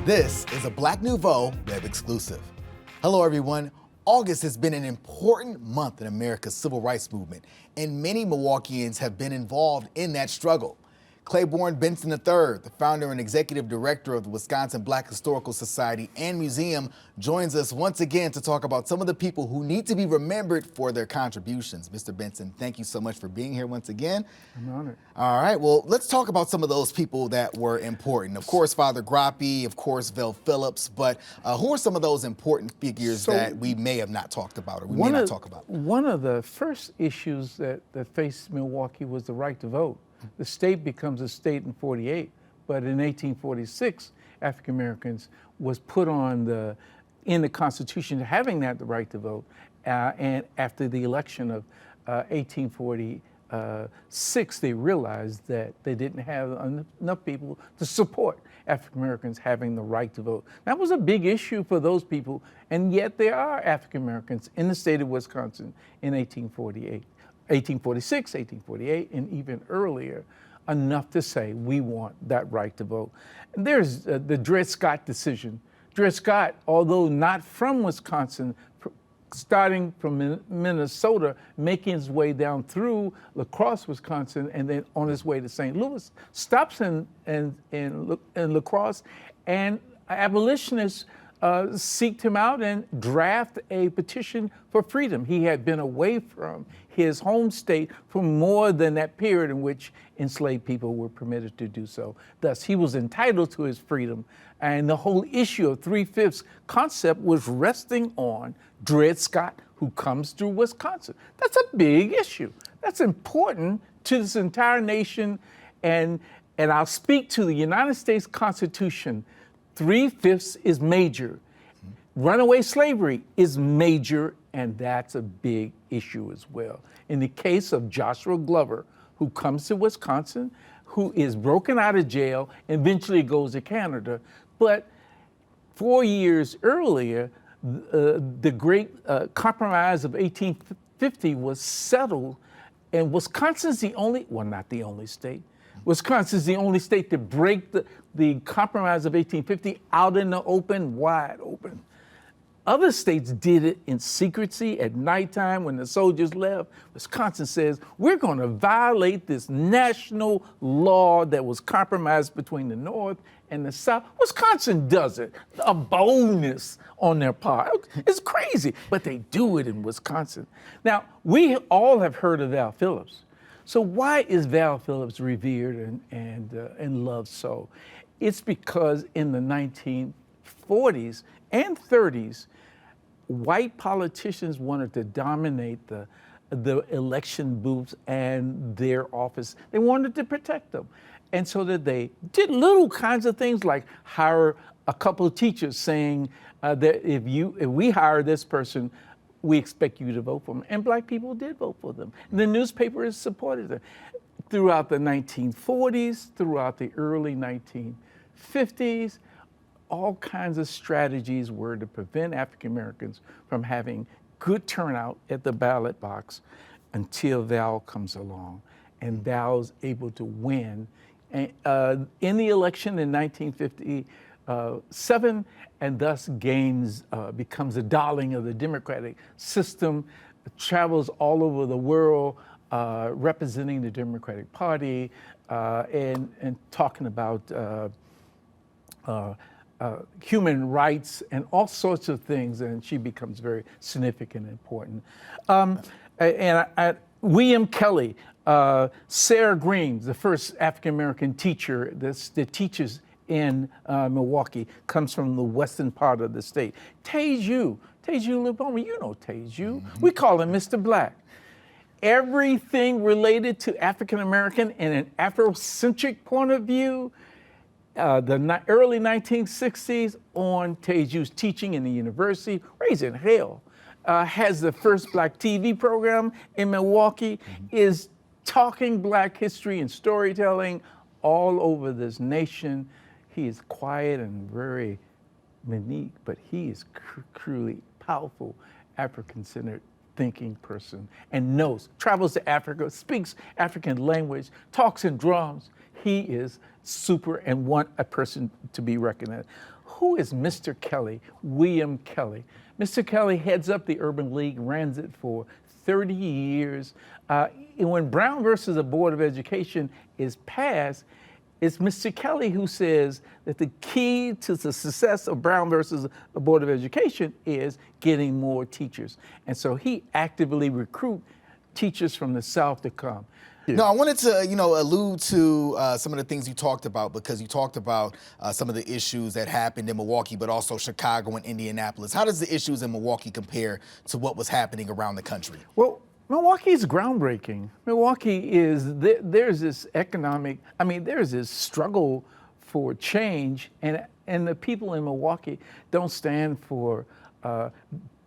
This is a Black Nouveau web exclusive. Hello, everyone. August has been an important month in America's civil rights movement, and many Milwaukeeans have been involved in that struggle. Clayborn Benson III, the founder and executive director of the Wisconsin Black Historical Society and Museum, joins us once again to talk about some of the people who need to be remembered for their contributions. Mr. Benson, thank you so much for being here once again. I'm honored. All right, well, let's talk about some of those people that were important. Of course, Father Groppe, of course, Vel Phillips, but who are some of those important figures that we may have not talked about or we may not talk about? One of the first issues that faced Milwaukee was the right to vote. The state becomes a state in 48, but in 1846, African Americans was put on in the Constitution having the right to vote. And after the election of 1846, they realized that they didn't have enough people to support African Americans having the right to vote. That was a big issue for those people, and yet there are African Americans in the state of Wisconsin in 1846, 1848, and even earlier, enough to say we want that right to vote. And there's the Dred Scott decision. Dred Scott, although not from Wisconsin, starting from Minnesota, making his way down through La Crosse, Wisconsin, and then on his way to St. Louis, stops in La Crosse, and abolitionists seeked him out and draft a petition for freedom. He had been away from his home state for more than that period in which enslaved people were permitted to do so. Thus, he was entitled to his freedom, and the whole issue of 3/5 concept was resting on Dred Scott, who comes through Wisconsin. That's a big issue. That's important to this entire nation, and I'll speak to the United States Constitution. 3/5 is major. Runaway slavery is major, and that's a big issue as well. In the case of Joshua Glover, who comes to Wisconsin, who is broken out of jail, eventually goes to Canada, but 4 years earlier, the great compromise of 1850 was settled, and Wisconsin's the only, well, not the only state, Wisconsin's the only state to break the compromise of 1850 out in the open, wide open. Other states did it in secrecy at nighttime when the soldiers left. Wisconsin says, we're going to violate this national law that was compromised between the North and the South. Wisconsin does it. A boldness on their part. It's crazy, but they do it in Wisconsin. Now, we all have heard of Val Phillips. So why is Val Phillips revered and loved so? It's because in the 1940s and 30s, white politicians wanted to dominate the election booths and their office. They wanted to protect them. And so that they did little kinds of things like hire a couple of teachers saying that if we hire this person, we expect you to vote for them. And black people did vote for them. And the newspapers supported them. Throughout the 1940s, throughout the early 1950s, all kinds of strategies were to prevent African Americans from having good turnout at the ballot box until Val comes along. And Val's able to win in the election in 1957, and thus becomes a darling of the Democratic system, travels all over the world representing the Democratic Party and talking about human rights and all sorts of things, and she becomes very significant and important. William Kelly, Sarah Green, the first African-American teacher that teaches in Milwaukee, comes from the western part of the state. Teju Liboma, you know Teju. Mm-hmm. We call him Mr. Black. Everything related to African-American in an Afrocentric point of view, the early 1960s on Teju's teaching in the university, raising hell. Has the first black TV program in Milwaukee, is talking black history and storytelling all over this nation. He is quiet and very unique, but he is truly powerful, African-centered thinking person, and travels to Africa, speaks African language, talks in drums. He is super and want a person to be recognized. who is Mr. Kelly, William Kelly? Mr. Kelly heads up the Urban League, runs it for 30 years. And when Brown versus the Board of Education is passed, it's Mr. Kelly who says that the key to the success of Brown versus the Board of Education is getting more teachers. And so he actively recruits teachers from the South to come. No, I wanted to, allude to some of the things you talked about, because you talked about some of the issues that happened in Milwaukee, but also Chicago and Indianapolis. How does the issues in Milwaukee compare to what was happening around the country? Well, Milwaukee is groundbreaking. Milwaukee is, there's this there's this struggle for change, and the people in Milwaukee don't stand for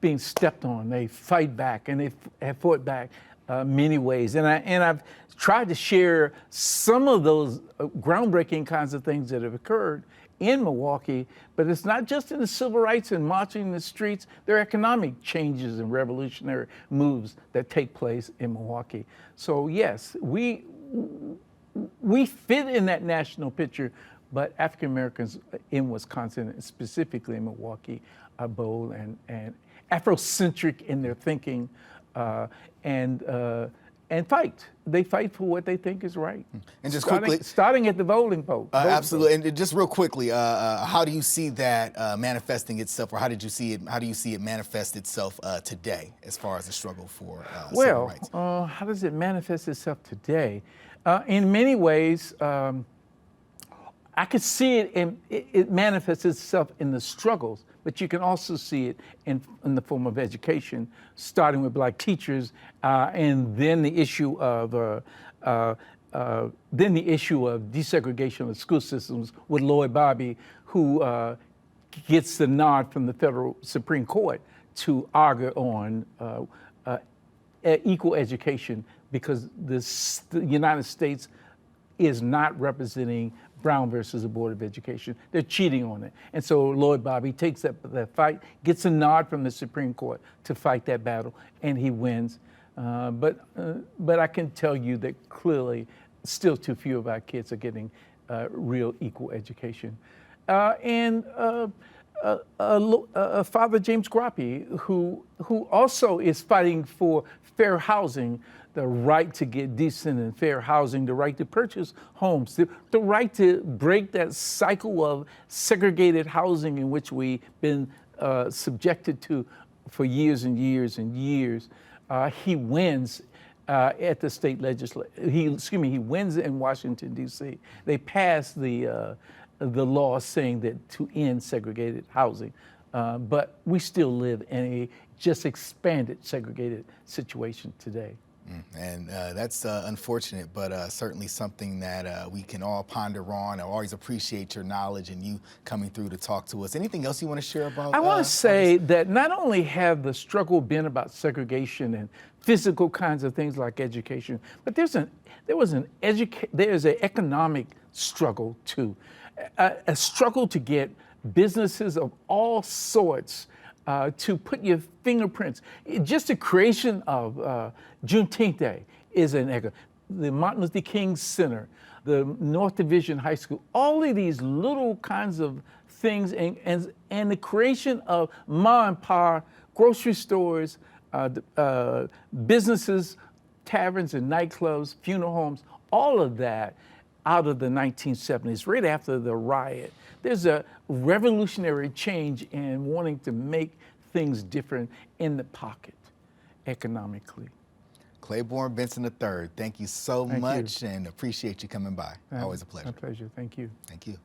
being stepped on. They fight back, and they have fought back many ways. And I've tried to share some of those groundbreaking kinds of things that have occurred in Milwaukee, but it's not just in the civil rights and marching in the streets. There are economic changes and revolutionary moves that take place in Milwaukee. So yes, we fit in that national picture, but African Americans in Wisconsin, specifically in Milwaukee, are bold and Afrocentric in their thinking, and fight. They fight for what they think is right. And just starting at the voting vote. Absolutely. And just real quickly, how do you see that manifesting itself, or how do you see it manifest itself today, as far as the struggle for civil rights? How does it manifest itself today? In many ways, I could see it, it manifests itself in the struggles, but you can also see it in the form of education, starting with black teachers, and then the issue of desegregation of the school systems with Lloyd Bobby, who gets the nod from the federal Supreme Court to argue on equal education, because the United States is not representing Brown versus the Board of Education. They're cheating on it. And so Lloyd Bobby takes that fight, gets a nod from the Supreme Court to fight that battle, and he wins. But I can tell you that clearly still too few of our kids are getting real equal education. And Father James Grappy, who also is fighting for fair housing, the right to get decent and fair housing, the right to purchase homes, the right to break that cycle of segregated housing in which we've been subjected to for years and years and years. He wins at the state legislature. He wins in Washington, D.C. They passed the law saying that to end segregated housing, but we still live in a just expanded segregated situation today. And that's unfortunate, but certainly something that we can all ponder on. I always appreciate your knowledge and you coming through to talk to us. Anything else you want to share about? I want to say that not only have the struggle been about segregation and physical kinds of things like education, but there's an economic struggle too, a struggle to get businesses of all sorts to put your fingerprints. Just the creation of Juneteenth Day is the Martin Luther King Center, the North Division High School, all of these little kinds of things, and the creation of ma and pa grocery stores, businesses, taverns and nightclubs, funeral homes, all of that out of the 1970s, right after the riot. There's a revolutionary change in wanting to make things different in the pocket economically. Clayborn Benson III, thank you so much and appreciate you coming by. Always a pleasure. My pleasure. Thank you. Thank you.